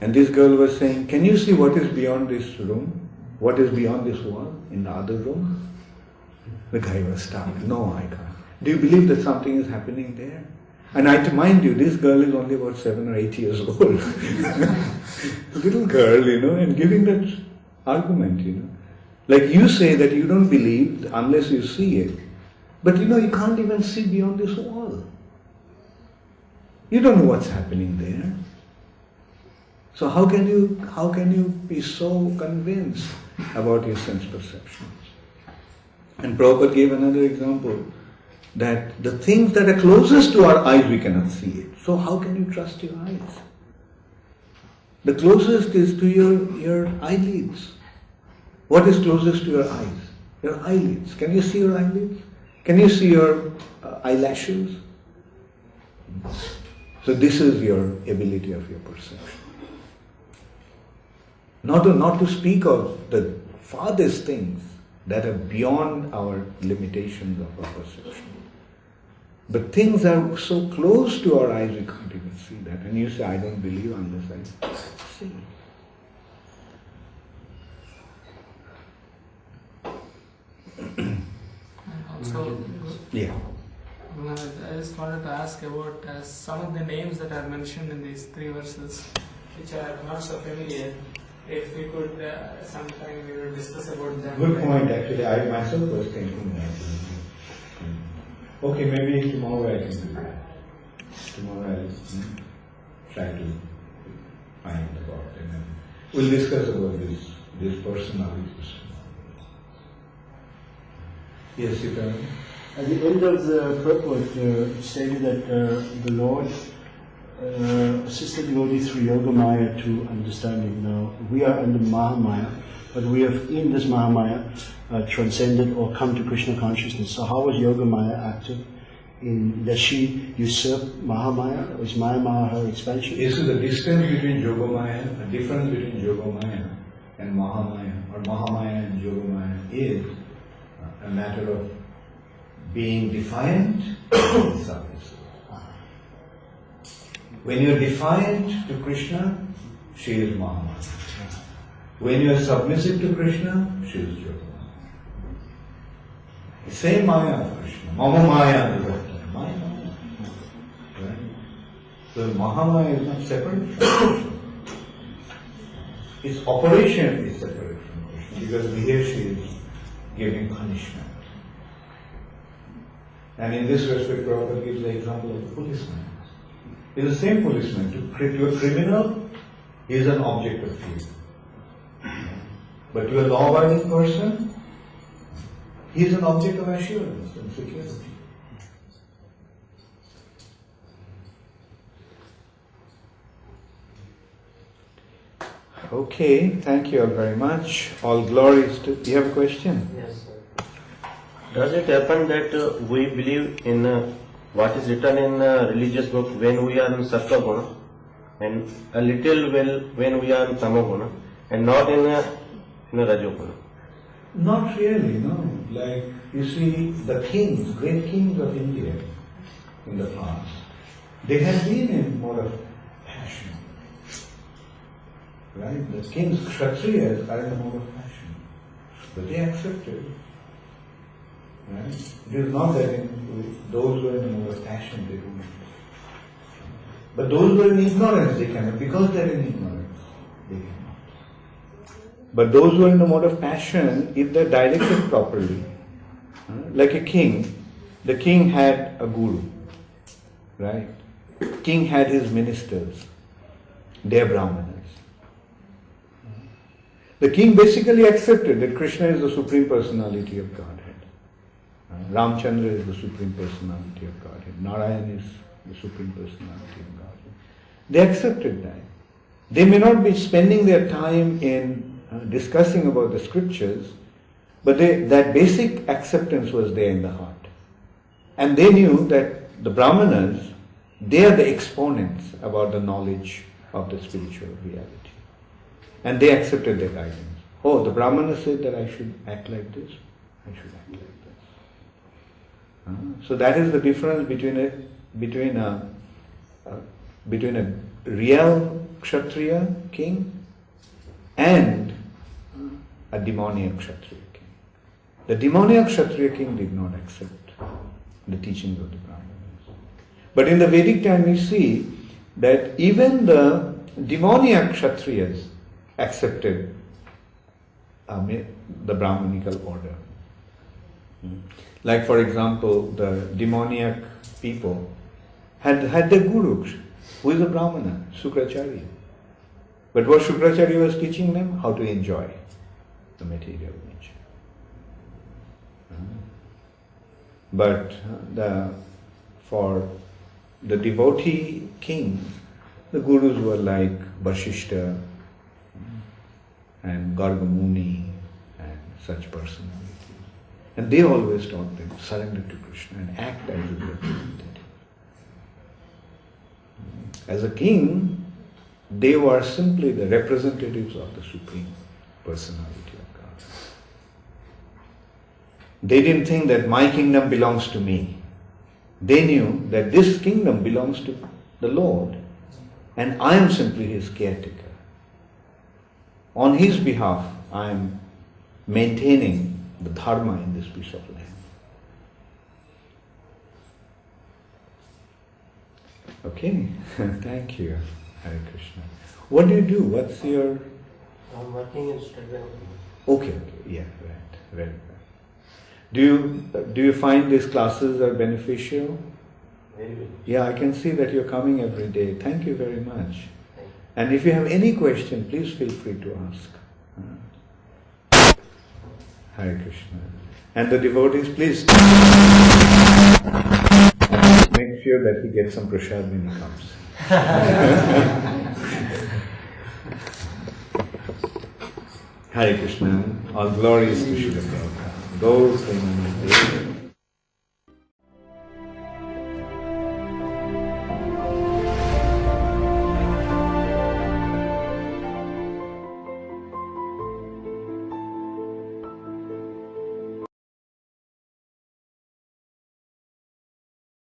And this girl was saying, can you see what is beyond this room? What is beyond this wall in the other room? The guy was stuck. No, I can't. Do you believe that something is happening there? And mind you, this girl is only about 7 or 8 years old. Little girl, and giving that argument, Like you say that you don't believe unless you see it. But you can't even see beyond this wall. You don't know what's happening there. So how can you be so convinced about your sense perceptions? And Prabhupada gave another example that the things that are closest to our eyes we cannot see it. So how can you trust your eyes? The closest is to your eyelids. What is closest to your eyes? Your eyelids. Can you see your eyelids? Can you see your eyelashes? So this is your ability of your perception. Not to speak of the farthest things that are beyond our limitations of our perception. But things are so close to our eyes we can't even see that. And you say, I don't believe unless I see. And also, Yeah. I just wanted to ask about some of the names that are mentioned in these 3 verses, which are not so familiar. If we could sometime we will discuss about them. Good point, actually. I myself was thinking that. Okay, maybe tomorrow I can do that. Tomorrow I'll try to find about it and we'll discuss about these personalities. Yes, you can. At the end of the purport, it stated that the Lord assisted devotees through Yoga Maya to understanding. Now, we are under Mahamaya, but we have in this Mahamaya transcended or come to Krishna consciousness. So how was Yoga Maya active? Does she usurp Mahamaya? Is Maya her expansion? Yes, so the distance between Yogamaya, the difference between Yogamaya and Mahamaya, or Mahamaya and Yogamaya is a matter of being defiant and submissive. When you are defiant to Krishna, she is Mahamaya. When you are submissive to Krishna, she is Yogamaya. The same Maya of Krishna. Mama Maya is Maya. Right? So Mahamaya is not separate from Krishna. Its operation is separate from Krishna because here she is giving punishment. And in this respect, Prabhupada gives the example of the policeman. He is the same policeman. To a criminal, he is an object of fear. But to a law-abiding person, he is an object of assurance and security. Okay, thank you all very much. All glories to... Do you have a question? Yes, sir. Does it happen that we believe in what is written in religious book when we are in Sattva Guna and a little when we are in Tama Guna and not in Rajo Guna? Not really, no. Like, you see, the kings, great kings of India in the past, they had been in mode of passion. Right? The kings, Kshatriyas, are in the mode of passion. But they accepted. Right? It is not that those who are in the mode of passion, they don't. But those who are in ignorance, they cannot. Because they are in ignorance, they cannot. But those who are in the mode of passion, if they are directed properly, like a king, the king had a guru, right? King had his ministers, they are Brahmanas. The king basically accepted that Krishna is the Supreme Personality of Godhead. Ramchandra is the Supreme Personality of Godhead. Narayan is the Supreme Personality of Godhead. They accepted that. They may not be spending their time in discussing about the scriptures, but that basic acceptance was there in the heart. And they knew that the Brahmanas, they are the exponents about the knowledge of the spiritual reality. And they accepted their guidance. Oh, the Brahmanas said that I should act like this, I should act like this. So that is the difference between a real Kshatriya king and a demoniac Kshatriya king. The demoniac Kshatriya king did not accept the teachings of the Brahmanas. But in the Vedic time we see that even the demoniac Kshatriyas accepted the Brahmanical order. Like for example, the demoniac people had their guru, who is a Brahmana, Sukracharya. But what Sukracharya was teaching them? How to enjoy the material nature. But for the devotee kings, the gurus were like Vasishta and Gargamuni and such personalities. And they always taught them, surrender to Krishna and act as his representative. As a king, they were simply the representatives of the Supreme Personality of God. They didn't think that my kingdom belongs to me. They knew that this kingdom belongs to the Lord and I am simply his caretaker. On his behalf, I am maintaining the dharma in this piece of land. Okay, thank you, Hare Krishna. What do you do? What's your... I'm working in Instagram. Okay, yeah, right, very good. Do you find these classes are beneficial? Very good. Yeah, I can see that you're coming every day. Thank you very much. Thank you. And if you have any question, please feel free to ask. Hare Krishna. And the devotees, please make sure that he gets some prasad when he comes. Hare Krishna. All glories to Srila Prabhupada. Those things.